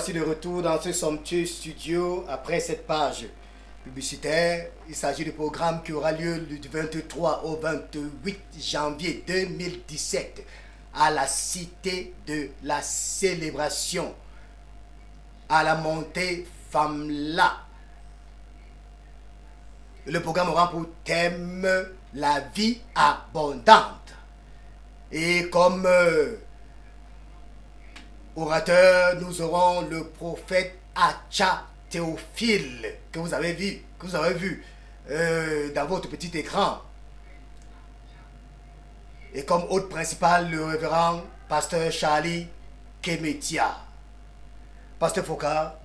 voici de retour dans ce somptueux studio après cette page publicitaire. Il s'agit du programme qui aura lieu du 23 au 28 janvier 2017 à la Cité de la Célébration, à la montée Famla. Le programme aura pour thème la vie abondante. Et comme orateur, nous aurons le prophète Acha Théophile, que vous avez vu dans votre petit écran. Et comme hôte principal, le révérend pasteur Charlie Kemetia. Pasteur Foka,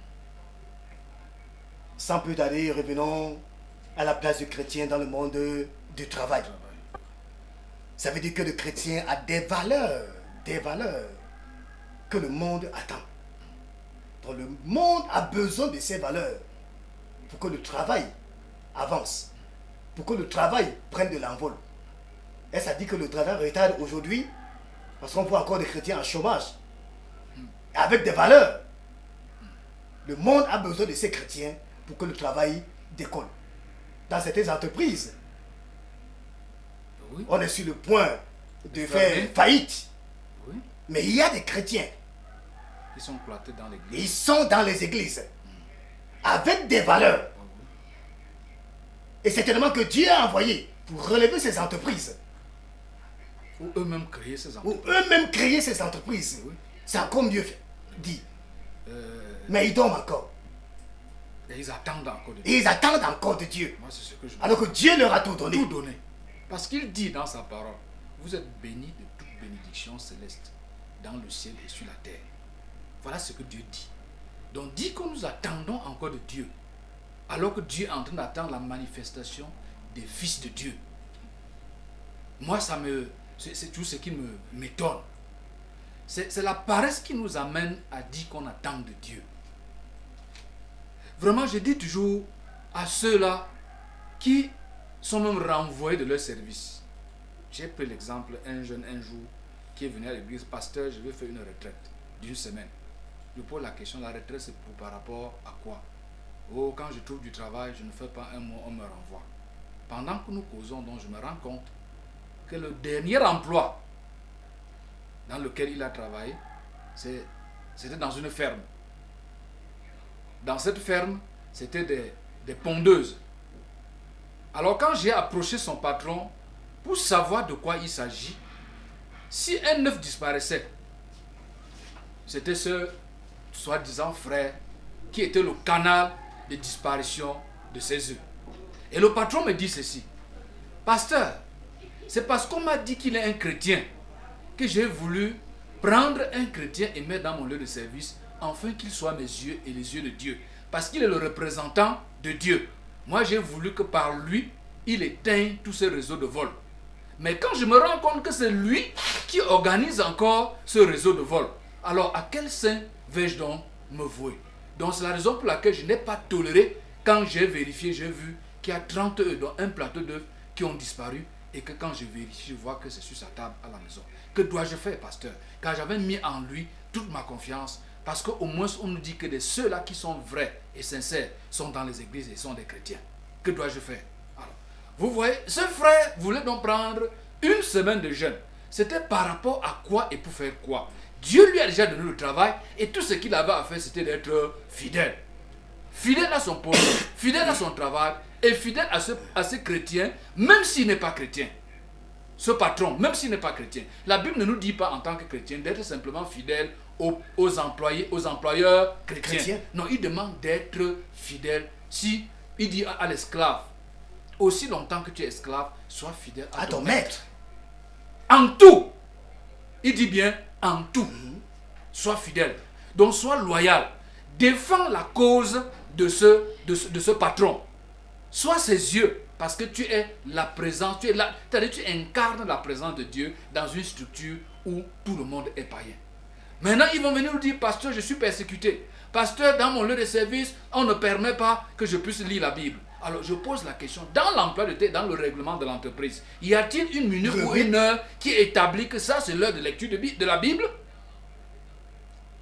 sans plus tarder, revenons à la place du chrétien dans le monde du travail. Ça veut dire que le chrétien a des valeurs que le monde attend. Donc le monde a besoin de ces valeurs pour que le travail avance, pour que le travail prenne de l'envol. Et ça dit que le travail retarde aujourd'hui parce qu'on voit encore des chrétiens en chômage avec des valeurs. Le monde a besoin de ces chrétiens pour que le travail décolle. Dans certaines entreprises, oui, on est sur le point de faire faillite. Oui. Mais il y a des chrétiens. Ils sont plantés dans l'église. Ils sont dans les églises. Avec des valeurs. Et c'est tellement que Dieu a envoyé pour relever ces entreprises. Ou eux-mêmes créer ces entreprises. Ou eux-mêmes créer ces entreprises. Oui. C'est encore mieux dit. Mais ils dorment encore. Et ils attendent encore de Dieu. Et ils attendent encore de Dieu. Moi, c'est ce que je alors que Dieu leur a tout donné. Tout donné. Parce qu'il dit dans sa parole, vous êtes bénis de toute bénédiction céleste dans le ciel et sur la terre. Voilà ce que Dieu dit. Donc dit que nous attendons encore de Dieu, alors que Dieu est en train d'attendre la manifestation des fils de Dieu. Moi, c'est tout ce qui m'étonne. C'est la paresse qui nous amène à dire qu'on attend de Dieu. Vraiment, je dis toujours à ceux-là qui sont même renvoyés de leur service. J'ai pris l'exemple, un jeune un jour qui est venu à l'église, pasteur, je vais faire une retraite d'une semaine. Je pose la question, la retraite c'est par rapport à quoi? Oh, quand je trouve du travail, je ne fais pas un mois, on me renvoie. Pendant que nous causons, donc je me rends compte que le dernier emploi dans lequel il a travaillé, c'était dans une ferme. Dans cette ferme, c'était des pondeuses. Alors quand j'ai approché son patron pour savoir de quoi il s'agit, si un œuf disparaissait, c'était ce soi-disant frère qui était le canal de disparition de ces œufs. Et le patron me dit ceci: pasteur, c'est parce qu'on m'a dit qu'il est un chrétien que j'ai voulu prendre un chrétien et mettre dans mon lieu de service, afin qu'il soit mes yeux et les yeux de Dieu. Parce qu'il est le représentant de Dieu. Moi, j'ai voulu que par lui, il éteigne tous ces réseaux de vol. Mais quand je me rends compte que c'est lui qui organise encore ce réseau de vol, alors à quel saint vais-je donc me vouer? Donc c'est la raison pour laquelle je n'ai pas toléré, quand j'ai vérifié, j'ai vu qu'il y a 30 œufs, dont un plateau d'œufs qui ont disparu, et que quand je vérifie, je vois que c'est sur sa table à la maison. Que dois-je faire, pasteur? Car j'avais mis en lui toute ma confiance, parce qu'au moins on nous dit que ceux-là qui sont vrais et sincères sont dans les églises et sont des chrétiens. Que dois-je faire? Alors, vous voyez, ce frère voulait donc prendre une semaine de jeûne. C'était par rapport à quoi et pour faire quoi? Dieu lui a déjà donné le travail et tout ce qu'il avait à faire, c'était d'être fidèle. Fidèle à son poste, fidèle à son travail et fidèle à ce chrétien, même s'il n'est pas chrétien. Ce patron, même s'il n'est pas chrétien. La Bible ne nous dit pas en tant que chrétien d'être simplement fidèle aux employés, aux employeurs chrétiens. Non, il demande d'être fidèle. Si il dit à l'esclave, aussi longtemps que tu es esclave, sois fidèle à ton maître. En tout. Il dit bien en tout. Sois fidèle. Donc sois loyal. Défends la cause de ce patron. Sois ses yeux. Parce que tu es la présence, tu incarnes la présence de Dieu dans une structure où tout le monde est païen. Maintenant, ils vont venir nous dire, pasteur, je suis persécuté. Pasteur, dans mon lieu de service, on ne permet pas que je puisse lire la Bible. Alors, je pose la question, dans l'emploi de temps, dans le règlement de l'entreprise, y a-t-il une minute ou une heure qui établit que ça, c'est l'heure de lecture de la Bible?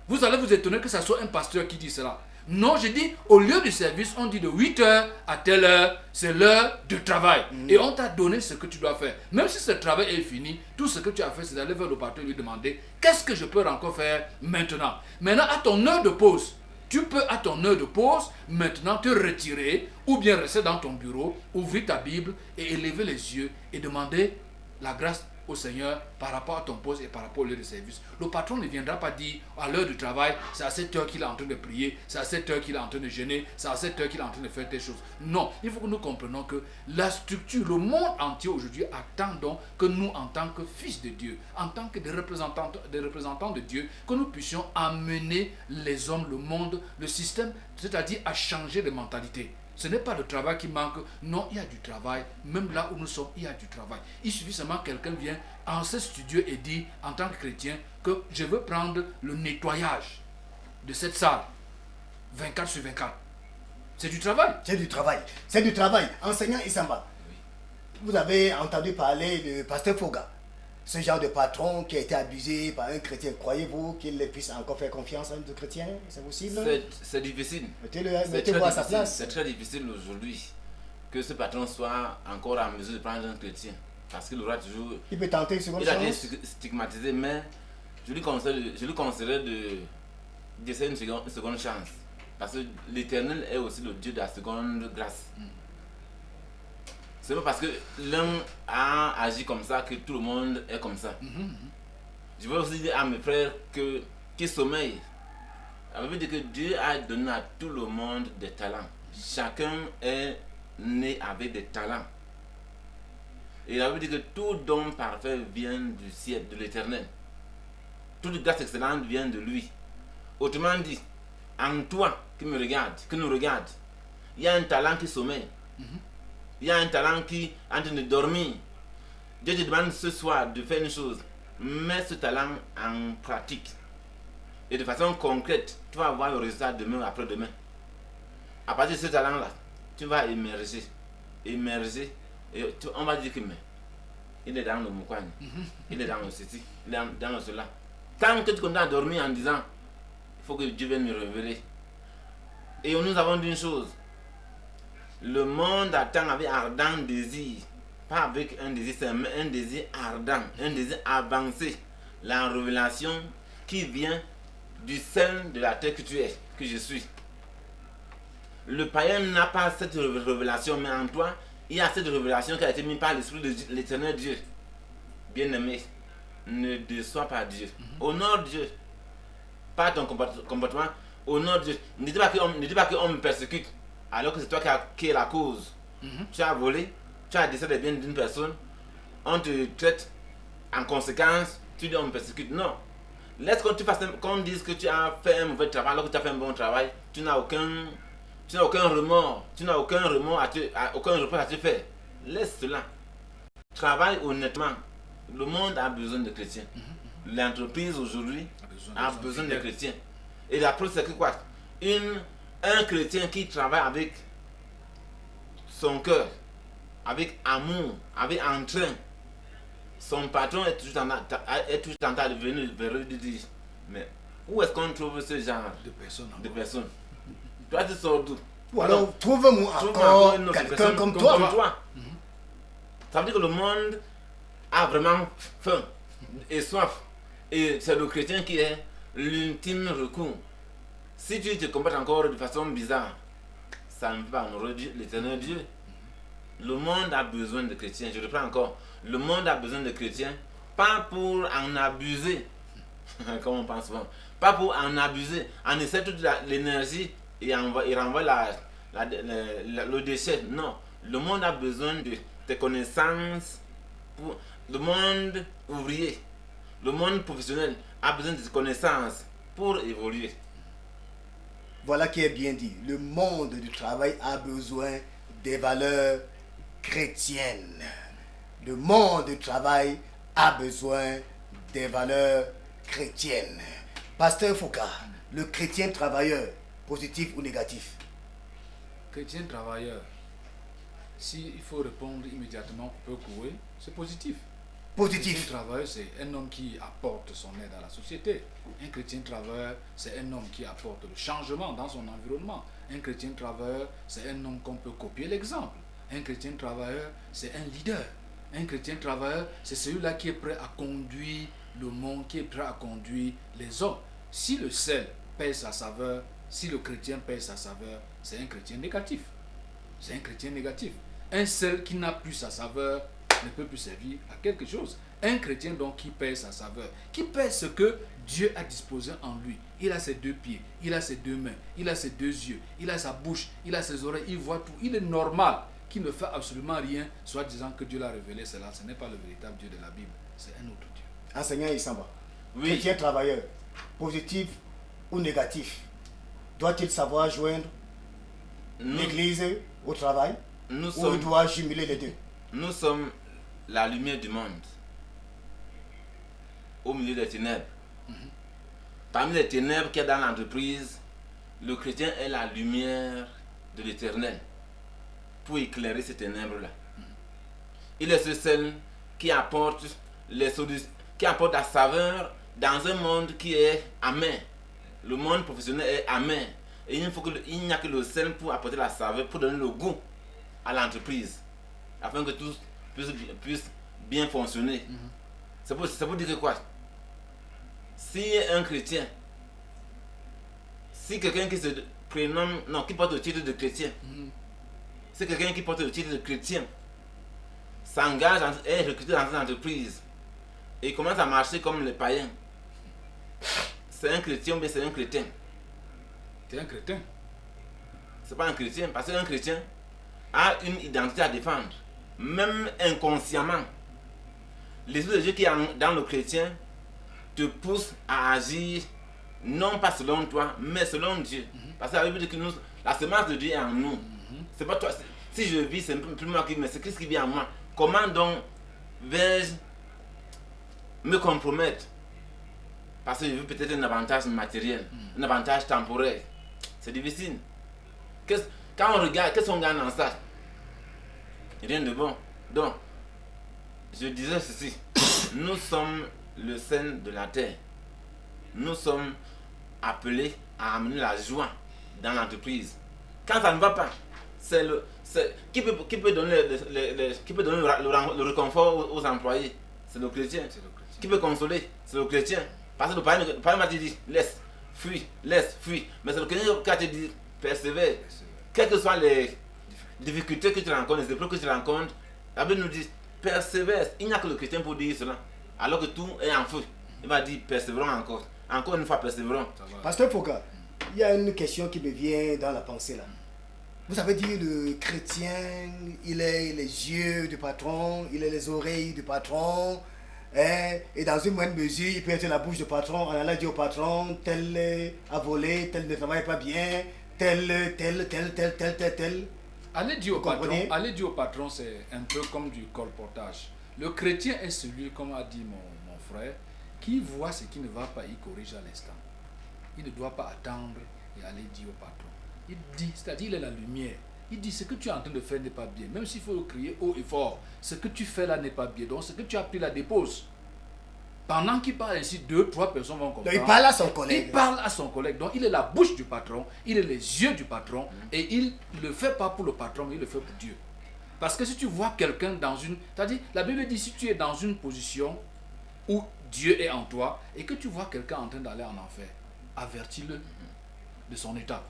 Vous allez vous étonner que ce soit un pasteur qui dit cela. Non, je dis, au lieu du service, on dit de 8h à telle heure, c'est l'heure de travail. Et on t'a donné ce que tu dois faire. Même si ce travail est fini, tout ce que tu as fait, c'est d'aller vers le patron et lui demander, qu'est-ce que je peux encore faire maintenant? Maintenant, à ton heure de pause, tu peux à ton heure de pause, maintenant te retirer, ou bien rester dans ton bureau, ouvrir ta Bible et élever les yeux et demander la grâce au Seigneur par rapport à ton poste et par rapport au lieu de service. Le patron ne viendra pas dire à l'heure du travail, c'est à cette heure qu'il est en train de prier, c'est à cette heure qu'il est en train de jeûner, c'est à cette heure qu'il est en train de faire telle chose. Non, il faut que nous comprenions que la structure, le monde entier aujourd'hui attend donc que nous, en tant que fils de Dieu, en tant que des représentants de Dieu, que nous puissions amener les hommes, le monde, le système, c'est-à-dire à changer de mentalité. Ce n'est pas le travail qui manque. Non, il y a du travail. Même là où nous sommes, il y a du travail. Il suffit seulement que quelqu'un vienne en ce studio et dit, en tant que chrétien, que je veux prendre le nettoyage de cette salle. 24 sur 24. C'est du travail. C'est du travail. C'est du travail. Enseignant Issamba, vous avez entendu parler de Pasteur Foga. Ce genre de patron qui a été abusé par un chrétien. Croyez-vous qu'il puisse encore faire confiance à un chrétien? C'est possible? C'est difficile. Mettez-vous à sa place. C'est très difficile aujourd'hui que ce patron soit encore en mesure de prendre un chrétien. Parce qu'il aura toujours... Il peut tenter une seconde chance. Il a été stigmatisé, mais je lui conseillerais d'essayer une seconde chance. Parce que l'Éternel est aussi le Dieu de la seconde grâce. C'est pas parce que l'un a agi comme ça que tout le monde est comme ça. Je veux aussi dire à mes frères qui sommeillent. Ça veut dire que Dieu a donné à tout le monde des talents. Chacun est né avec des talents. Et ça veut dire que tout don parfait vient du ciel, de l'Éternel. Toute grâce excellente vient de lui. Autrement dit, en toi qui me regarde, qui nous regarde, il y a un talent qui sommeille. Il y a un talent qui est en train de dormir. Dieu te demande ce soir de faire une chose. Mets ce talent en pratique. Et de façon concrète, tu vas avoir le résultat demain ou après-demain. À partir de ce talent-là, tu vas émerger. Émerger. Et on va dire que mais, il est dans le moukwani. Il est dans le ceci. Il est dans le cela. Tant que tu continues à dormir en disant, il faut que Dieu vienne me révéler. Et nous avons dit une chose. Le monde attend avec ardent désir, pas avec un désir, c'est un désir ardent, un désir avancé. La révélation qui vient du sein de la terre que tu es, que je suis. Le païen n'a pas cette révélation, mais en toi, il y a cette révélation qui a été mise par l'Esprit de l'Éternel Dieu. Bien-aimé, ne déçois pas Dieu. Honore Dieu. Pas ton comportement, honore Dieu. Ne dis pas qu'on me persécute. Alors que c'est toi qui es la cause. Tu as volé, tu as décidé des biens d'une personne, on te traite en conséquence, tu dis on me persécute. Non. Laisse qu'on dise que tu as fait un mauvais travail alors que tu as fait un bon travail. Tu n'as aucun remords. Tu n'as aucun remords, aucun reproche à te faire. Laisse cela. Travaille honnêtement. Le monde a besoin de chrétiens. L'entreprise aujourd'hui a besoin de chrétiens. Et la preuve c'est que quoi? Un chrétien qui travaille avec son cœur, avec amour, avec entrain, son patron est toujours en train de venir vers lui et dire, mais où est-ce qu'on trouve ce genre de personnes? Toi tu sors d'où? Ou alors trouve-moi encore quelqu'un comme toi. Ça veut dire que le monde a vraiment faim et soif. Et c'est le chrétien qui est l'ultime recours. Si tu te comportes encore de façon bizarre, ça ne peut pas honorer l'Éternel Dieu. Le monde a besoin de chrétiens. Je reprends encore. Le monde a besoin de chrétiens, pas pour en abuser, comme on pense souvent. Pas pour en abuser, en essayer toute l'énergie et renvoie le déchet. Non. Le monde a besoin de tes connaissances. Le monde ouvrier, le monde professionnel a besoin de tes connaissances pour évoluer. Voilà qui est bien dit. Le monde du travail a besoin des valeurs chrétiennes. Le monde du travail a besoin des valeurs chrétiennes. Pasteur Foucault, le chrétien travailleur, positif ou négatif? Chrétien travailleur, s'il faut répondre immédiatement pour courir, c'est positif. positif. Un chrétien travailleur, c'est un homme qui apporte son aide à la société. Un chrétien travailleur, c'est un homme qui apporte le changement dans son environnement. Un chrétien travailleur, c'est un homme qu'on peut copier l'exemple. Un chrétien travailleur, c'est un leader. Un chrétien travailleur, c'est celui-là qui est prêt à conduire le monde, qui est prêt à conduire les hommes. Si le sel perd sa saveur, si le chrétien perd sa saveur, c'est un chrétien négatif. C'est un chrétien négatif. Un sel qui n'a plus sa saveur ne peut plus servir à quelque chose. Un chrétien donc qui perd sa saveur, qui perd ce que Dieu a disposé en lui. Il a ses deux pieds, il a ses deux mains, il a ses deux yeux, il a sa bouche, il a ses oreilles, il voit tout. Il est normal qu'il ne fait absolument rien, soit disant que Dieu l'a révélé cela. Ce n'est pas le véritable Dieu de la Bible, c'est un autre Dieu. Enseignant Issamba, Oui. chrétien travailleur, positif ou négatif, doit-il savoir joindre Nous, l'église au travail nous ou il sommes, doit jumeler les deux? nous sommes la lumière du monde au milieu des ténèbres. Parmi les ténèbres qu'il y a dans l'entreprise, le chrétien est la lumière de l'éternel pour éclairer ces ténèbres-là. Il est ce seul qui apporte les solutions, qui apporte la saveur dans un monde qui est amer. Le monde professionnel est amer. Et il n'y a que le sel pour apporter la saveur, pour donner le goût à l'entreprise, afin que tout puisse bien fonctionner. C'est pour dire que quoi? Si un chrétien, si quelqu'un qui se prénomme, non, qui porte le titre de chrétien, si quelqu'un qui porte le titre de chrétien s'engage, est recruté dans une entreprise et commence à marcher comme les païens, c'est un chrétien ou bien c'est un chrétien? Tu es un chrétien. C'est pas un chrétien, parce qu'un chrétien a une identité à défendre, même inconsciemment. L'esprit de Dieu qui est dans le chrétien te pousse à agir non pas selon toi, mais selon Dieu. Parce que la Bible dit que la semence de Dieu est en nous. C'est pas toi. Si je vis, c'est plus moi qui, mais c'est Christ qui vit en moi. Comment donc vais-je me compromettre? Parce que je veux peut-être un avantage matériel, un avantage temporel. C'est difficile. Quand on regarde, qu'est-ce qu'on gagne dans ça? Rien de bon. Donc, je disais ceci. Nous sommes le sel de la terre. Nous sommes appelés à amener la joie dans l'entreprise. Quand ça ne va pas, qui peut donner, le réconfort aux employés? C'est le chrétien. Qui peut consoler? C'est le chrétien. Parce que le païen m'a dit, laisse, fuis. Mais c'est le chrétien qui a dit, persévère. Quelles que soient les difficultés que tu rencontres, les épreuves que tu rencontres, la Bible nous dit, persévère. Il n'y a que le chrétien pour dire cela. Alors que tout est en feu. Il va dire, persévérons encore. Encore une fois, persévérons. Pasteur Foucault, il y a une question qui me vient dans la pensée là. Vous avez dit le chrétien, il est les yeux du patron, il est les oreilles du patron, hein, et dans une moindre mesure, il peut être la bouche du patron en allant dire au patron, tel a volé, tel ne travaille pas bien, tel. Aller dire au patron, c'est un peu comme du colportage. Le chrétien est celui, comme a dit mon frère, qui voit ce qui ne va pas, il corrige à l'instant. Il ne doit pas attendre et aller dire au patron. Il dit, c'est-à-dire il est la lumière. Il dit, ce que tu es en train de faire n'est pas bien. Même s'il faut crier haut et fort, ce que tu fais là n'est pas bien. Donc ce que tu as pris là, dépose. Pendant qu'il parle ainsi, 2-3 personnes vont comprendre. Donc il parle à son collègue. Il parle à son collègue. Donc il est la bouche du patron, il est les yeux du patron, et il ne le fait pas pour le patron, mais il le fait pour Dieu. Parce que si tu vois quelqu'un dans une... C'est-à-dire, la Bible dit, si tu es dans une position où Dieu est en toi, et que tu vois quelqu'un en train d'aller en enfer, avertis-le de son état.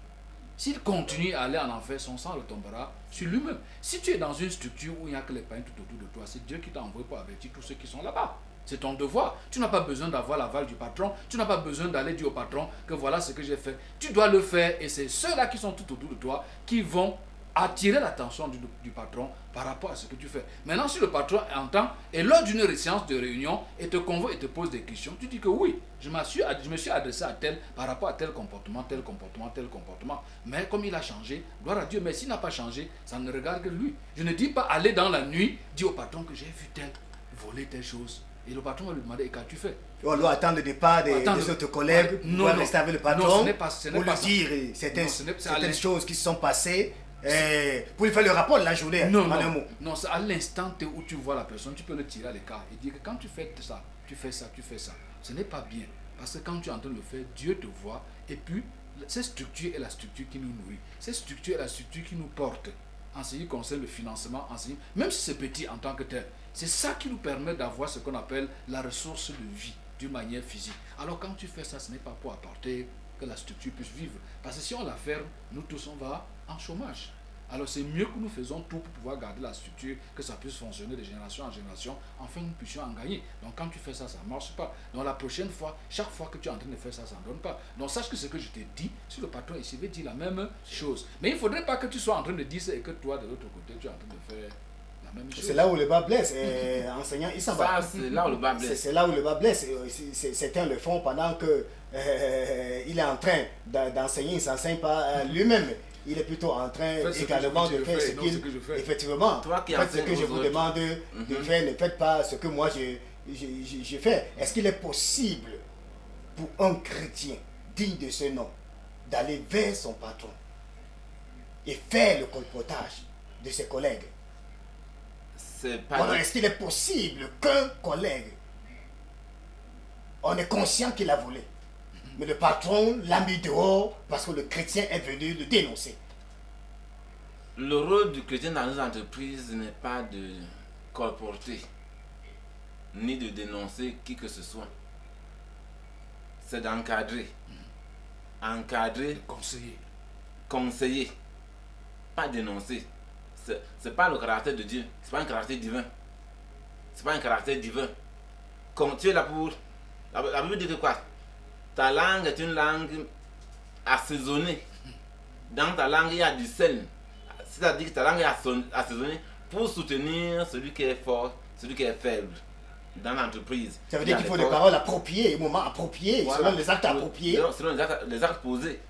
S'il continue à aller en enfer, son sang retombera sur lui-même. Si tu es dans une structure où il n'y a que les païens tout autour de toi, c'est Dieu qui t'a envoyé pour avertir tous ceux qui sont là-bas. C'est ton devoir. Tu n'as pas besoin d'avoir l'aval du patron. Tu n'as pas besoin d'aller dire au patron que voilà ce que j'ai fait. Tu dois le faire, et c'est ceux-là qui sont tout autour de toi qui vont attirer l'attention du patron par rapport à ce que tu fais. Maintenant, si le patron entend et lors d'une séance de réunion et te convoque et te pose des questions, tu dis que oui, je me suis adressé à tel par rapport à tel comportement. Mais comme il a changé, gloire à Dieu. Mais s'il n'a pas changé, ça ne regarde que lui. Je ne dis pas aller dans la nuit, dire au patron que j'ai vu tel voler telle chose. Et le patron va lui demander, et qu'as-tu fait? On doit attendre le départ des autres collègues, pour rester avec le patron, pour lui dire certaines choses qui se sont passées pour lui faire le rapport de la journée Non, en un mot. non, c'est à l'instant où tu vois la personne, tu peux le tirer à l'écart et dire que quand tu fais ça, tu fais ça, tu fais ça. Ce n'est pas bien. Parce que quand tu es en train de le faire, Dieu te voit. Et puis, cette structure est la structure qui nous nourrit. Cette structure est la structure qui nous porte. En ce qui concerne le financement, même si c'est petit en tant que tel, c'est ça qui nous permet d'avoir ce qu'on appelle la ressource de vie d'une manière physique. Alors quand tu fais ça, ce n'est pas pour apporter que la structure puisse vivre. Parce que si on la ferme, nous tous on va en chômage. Alors c'est mieux que nous faisons tout pour pouvoir garder la structure, que ça puisse fonctionner de génération en génération, afin que nous puissions en gagner. Donc quand tu fais ça, ça ne marche pas. Donc la prochaine fois, chaque fois que tu es en train de faire ça, ça ne donne pas. Donc sache que ce que je t'ai dit, si le patron ici veut dire la même chose. Mais il ne faudrait pas que tu sois en train de dire ça et que toi, de l'autre côté, tu es en train de faire la même chose. C'est là où le bas blesse. Enseignant, il s'en va. C'est là où le bas blesse. C'est là où le bas blesse. Certains le font pendant que il est en train d'enseigner, il ne s'enseigne pas lui-même. Il est plutôt en train également de faire ce qu'il... Effectivement, faites ce que je vous demande de faire, ne faites pas ce que moi je fais. Est-ce qu'il est possible pour un chrétien digne de ce nom d'aller vers son patron et faire le colportage de ses collègues? Est-ce qu'il est possible qu'un collègue, on est conscient qu'il a volé, mais le patron l'a mis dehors parce que le chrétien est venu le dénoncer? Le rôle du chrétien dans une entreprise n'est pas de colporter, ni de dénoncer qui que ce soit. C'est d'encadrer. Encadrer, conseiller, pas dénoncer. C'est pas le caractère de Dieu, c'est pas un caractère divin. C'est pas un caractère divin. Comme tu es là pour... La Bible dit que quoi? Ta langue est une langue assaisonnée. Dans ta langue, il y a du sel. C'est-à-dire que ta langue est assaisonnée pour soutenir celui qui est fort, celui qui est faible dans l'entreprise. Ça veut dire qu'il faut des paroles appropriées, au moment approprié, voilà, selon les actes appropriés. Selon les actes posés.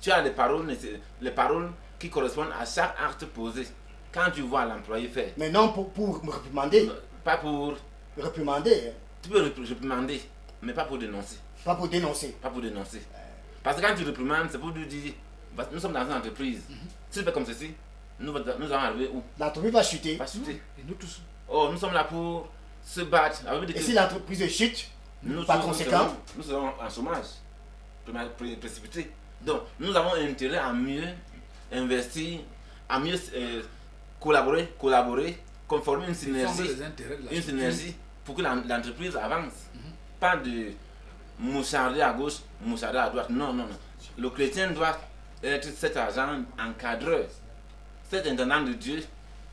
Tu as les paroles qui correspondent à chaque acte posé. Quand tu vois l'employé faire. Mais non pour me réprimander. Pas pour... Réprimander. Tu peux réprimander, mais pas pour dénoncer. Pas pour dénoncer. Pas pour dénoncer. Parce que quand tu réprimandes, c'est pour lui dire, nous sommes dans une entreprise. Si tu fais comme ceci, nous allons arriver où? L'entreprise va chuter. Va chuter. Et nous tous. Oh, nous sommes là pour se battre. Et si l'entreprise chute, par conséquent, nous serons en chômage précipité. Donc, nous avons intérêt à mieux investir, à mieux collaborer, conformer une synergie pour que l'entreprise avance. Pas de moucharder à gauche, moucharder à droite. Non, non, non. Le chrétien doit être cet agent encadreur, cet intendant de Dieu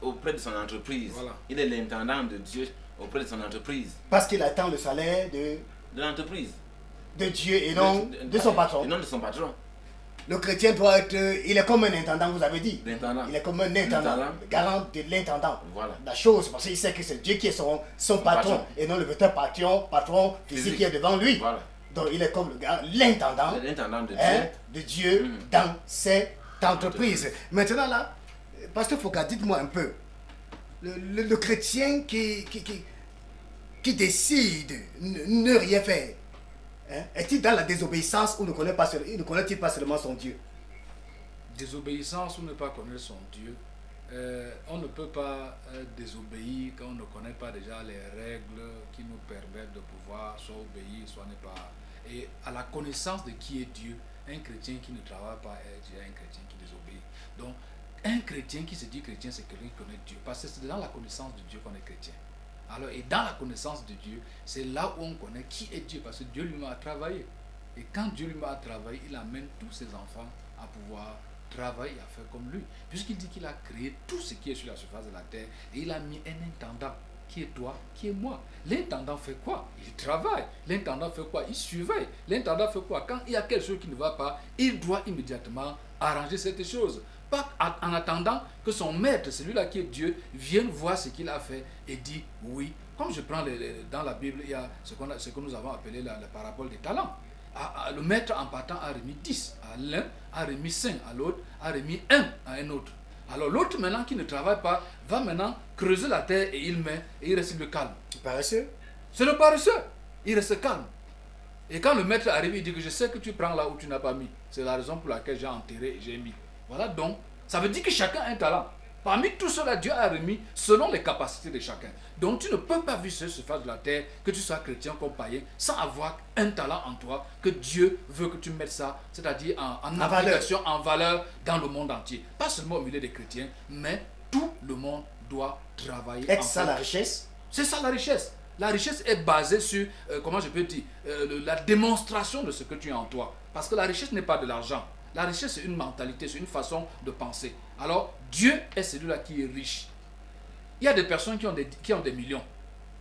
auprès de son entreprise. Voilà. Il est l'intendant de Dieu auprès de son entreprise. Parce qu'il attend le salaire de l'entreprise. De Dieu et non de son patron. Et non de son patron. Le chrétien doit être... Il est comme un intendant, vous avez dit. L'intendant. Il est comme un intendant. Le garant de l'intendant. Voilà. La chose, parce qu'il sait que c'est Dieu qui est son patron et non le vrai patron physique qui est devant lui. Voilà. Donc il est comme l'intendant de Dieu dans cette entreprise. Maintenant là, Pasteur Foka, dites-moi un peu. Le chrétien qui décide ne rien faire, est-il dans la désobéissance ou ne connaît-il pas seulement son Dieu? Désobéissance ou ne pas connaître son Dieu, on ne peut pas désobéir quand on ne connaît pas déjà les règles qui nous permettent de pouvoir soit obéir, soit ne pas. Et à la connaissance de qui est Dieu, un chrétien qui ne travaille pas est déjà un chrétien qui désobéit. Donc, un chrétien qui se dit chrétien, c'est quelqu'un qui connaît Dieu. Parce que c'est dans la connaissance de Dieu qu'on est chrétien. Alors, et dans la connaissance de Dieu, c'est là où on connaît qui est Dieu. Parce que Dieu lui-même a travaillé. Et quand Dieu lui-même a travaillé, il amène tous ses enfants à pouvoir travailler, à faire comme lui. Puisqu'il dit qu'il a créé tout ce qui est sur la surface de la terre. Et il a mis un intendant. Qui est toi, qui est moi. L'intendant fait quoi? Il travaille. L'intendant fait quoi? Il surveille. L'intendant fait quoi? Quand il y a quelque chose qui ne va pas, il doit immédiatement arranger cette chose. Pas en attendant que son maître, celui-là qui est Dieu, vienne voir ce qu'il a fait et dit oui. Comme je prends dans la Bible, il y a ce que nous avons appelé la parabole des talents. Le maître en partant a remis 10 à l'un, a remis 5 à l'autre, a remis 1 à un autre. Alors l'autre maintenant qui ne travaille pas va maintenant creuser la terre et il met et il reste le calme. Paresseux? C'est le paresseux. Il reste calme. Et quand le maître arrive, il dit que je sais que tu prends là où tu n'as pas mis. C'est la raison pour laquelle j'ai enterré et j'ai mis. Voilà donc Ça veut dire que chacun a un talent. Parmi tout cela, Dieu a remis selon les capacités de chacun. Donc tu ne peux pas vivre sur la surface de la terre, que tu sois chrétien comme païen, sans avoir un talent en toi, que Dieu veut que tu mettes ça, c'est-à-dire en application, en valeur dans le monde entier. Pas seulement au milieu des chrétiens, mais tout le monde doit travailler. Est-ce ça la richesse? C'est ça la richesse. La richesse est basée sur, comment je peux dire, la démonstration de ce que tu as en toi. Parce que la richesse n'est pas de l'argent. La richesse, c'est une mentalité, c'est une façon de penser. Alors, Dieu est celui-là qui est riche. Il y a des personnes qui ont des millions.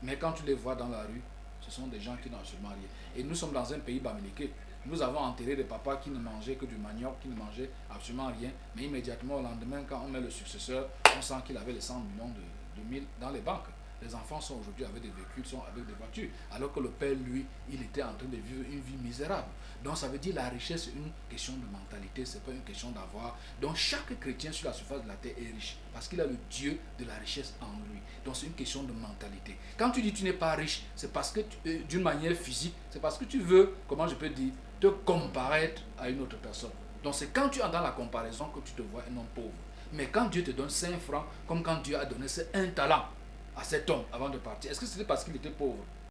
Mais quand tu les vois dans la rue, ce sont des gens qui n'ont absolument rien. Et nous sommes dans un pays bamiliqué. Nous avons enterré des papas qui ne mangeaient que du manioc, qui ne mangeaient absolument rien. Mais immédiatement au lendemain, quand on met le successeur, on sent qu'il avait les 100 millions de mille dans les banques. Les enfants sont aujourd'hui avec des véhicules, sont avec des voitures. Alors que le père, lui, il était en train de vivre une vie misérable. Donc ça veut dire la richesse, c'est une question de mentalité, c'est pas une question d'avoir. Donc chaque chrétien sur la surface de la terre est riche. Parce qu'il a le Dieu de la richesse en lui. Donc c'est une question de mentalité. Quand tu dis tu n'es pas riche, c'est parce que d'une manière physique, c'est parce que tu veux, comment je peux dire, te comparaître à une autre personne. Donc c'est quand tu es dans la comparaison que tu te vois un homme pauvre. Mais quand Dieu te donne 5 francs, comme quand Dieu a donné un talent à cet homme avant de partir, est-ce que c'était parce qu'il était pauvre?